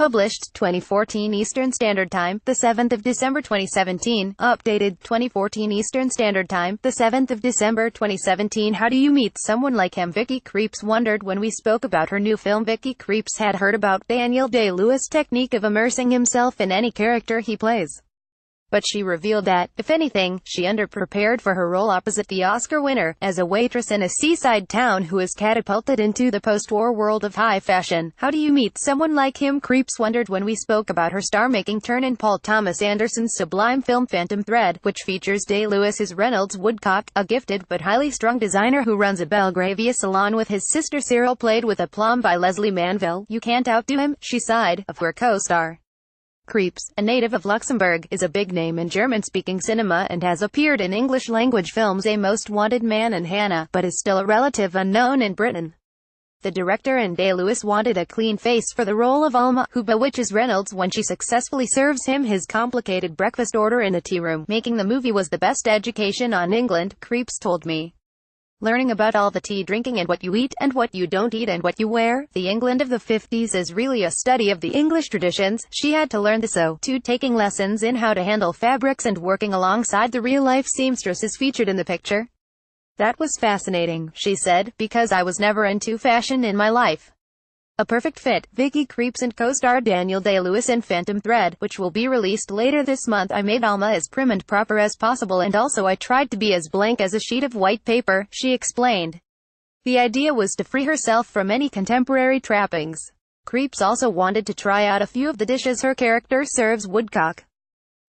Published 2014 Eastern Standard Time, the 7th of December 2017. Updated 2014 Eastern Standard Time, the 7th of December 2017. How do you meet someone like him? Vicky Krieps wondered when we spoke about her new film. Vicky Krieps had heard about Daniel Day-Lewis' technique of immersing himself in any character he plays. But she revealed that, if anything, she underprepared for her role opposite the Oscar winner, as a waitress in a seaside town who is catapulted into the post-war world of high fashion. How do you meet someone like him? Krieps wondered when we spoke about her star-making turn in Paul Thomas Anderson's sublime film Phantom Thread, which features Day-Lewis as Reynolds Woodcock, a gifted but highly strung designer who runs a Belgravia salon with his sister Cyril, played with aplomb by Leslie Manville. You can't outdo him, she sighed, of her co-star. Krieps, a native of Luxembourg, is a big name in German-speaking cinema and has appeared in English-language films A Most Wanted Man and Hannah, but is still a relative unknown in Britain. The director and Day-Lewis wanted a clean face for the role of Alma, who bewitches Reynolds when she successfully serves him his complicated breakfast order in a tea room. Making the movie was the best education on England, Krieps told me. Learning about all the tea drinking and what you eat and what you don't eat and what you wear. The England of the 50s is really a study of the English traditions. She had to learn this, so, too, taking lessons in how to handle fabrics and working alongside the real-life seamstresses featured in the picture. That was fascinating, she said, because I was never into fashion in my life. A perfect fit. Vicky Krieps and co-star Daniel Day-Lewis in Phantom Thread, which will be released later this month. I made Alma as prim and proper as possible, and also I tried to be as blank as a sheet of white paper, she explained. The idea was to free herself from any contemporary trappings. Krieps also wanted to try out a few of the dishes her character serves Woodcock.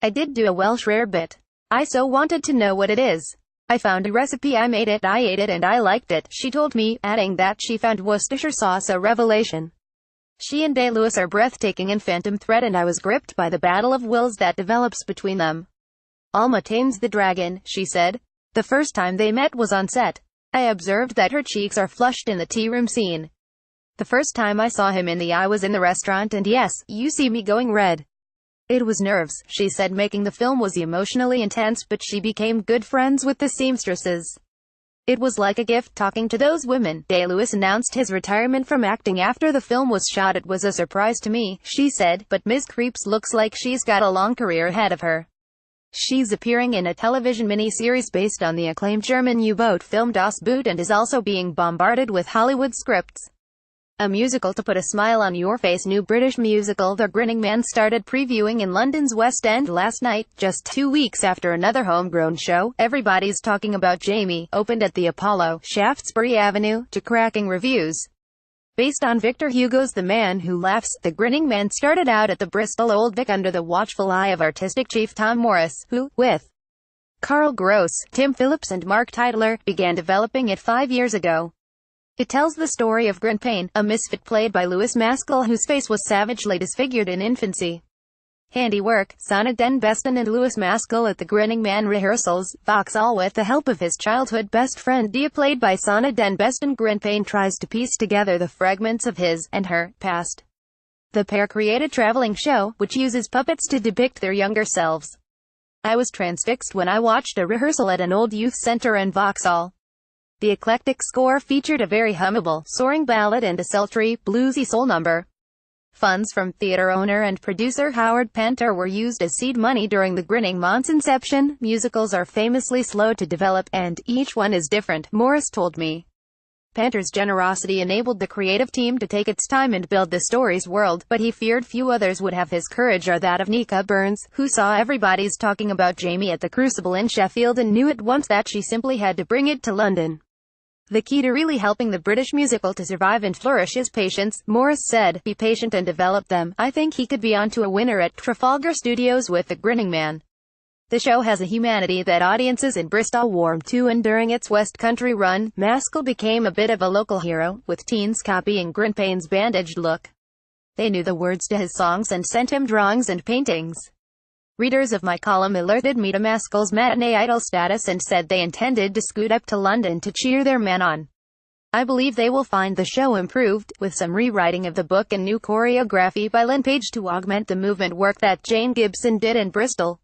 I did do a Welsh rarebit. I so wanted to know what it is. I found a recipe, I made it, I ate it, and I liked it, she told me, adding that she found Worcestershire sauce a revelation. She and Day-Lewis are breathtaking in Phantom Thread, and I was gripped by the battle of wills that develops between them. Alma tames the dragon, she said. The first time they met was on set. I observed that her cheeks are flushed in the tea room scene. The first time I saw him in the eye was in the restaurant, and yes, you see me going red. It was nerves, she said. Making the film was emotionally intense, but she became good friends with the seamstresses. It was like a gift talking to those women. Day-Lewis announced his retirement from acting after the film was shot. It was a surprise to me, she said, but Ms. Krieps looks like she's got a long career ahead of her. She's appearing in a television mini-series based on the acclaimed German U-boat film Das Boot and is also being bombarded with Hollywood scripts. A musical to put a smile on your face. New British musical The Grinning Man started previewing in London's West End last night, just 2 weeks after another homegrown show, Everybody's Talking About Jamie, opened at the Apollo, Shaftesbury Avenue, to cracking reviews. Based on Victor Hugo's The Man Who Laughs, The Grinning Man started out at the Bristol Old Vic under the watchful eye of artistic chief Tom Morris, who, with Carl Gross, Tim Phillips and Mark Titler, began developing it 5 years ago. It tells the story of Grinpain, a misfit played by Louis Maskell, whose face was savagely disfigured in infancy. Handiwork, Sana Den Beston and Louis Maskell at the Grinning Man rehearsals, Vauxhall, with the help of his childhood best friend Dia, played by Sana Den Beston. Grinpain tries to piece together the fragments of his, and her, past. The pair create a traveling show, which uses puppets to depict their younger selves. I was transfixed when I watched a rehearsal at an old youth center in Vauxhall. The eclectic score featured a very hummable, soaring ballad and a sultry, bluesy soul number. Funds from theater owner and producer Howard Panter were used as seed money during the Grinning Man's inception. Musicals are famously slow to develop, and each one is different, Morris told me. Panter's generosity enabled the creative team to take its time and build the story's world, but he feared few others would have his courage, or that of Nika Burns, who saw Everybody's Talking About Jamie at the Crucible in Sheffield and knew at once that she simply had to bring it to London. The key to really helping the British musical to survive and flourish is patience, Morris said. Be patient and develop them. I think he could be onto a winner at Trafalgar Studios with The Grinning Man. The show has a humanity that audiences in Bristol warmed to, and during its West Country run, Maskell became a bit of a local hero, with teens copying Grinpain's bandaged look. They knew the words to his songs and sent him drawings and paintings. Readers of my column alerted me to Maskell's matinee idol status and said they intended to scoot up to London to cheer their man on. I believe they will find the show improved, with some rewriting of the book and new choreography by Lynn Page to augment the movement work that Jane Gibson did in Bristol.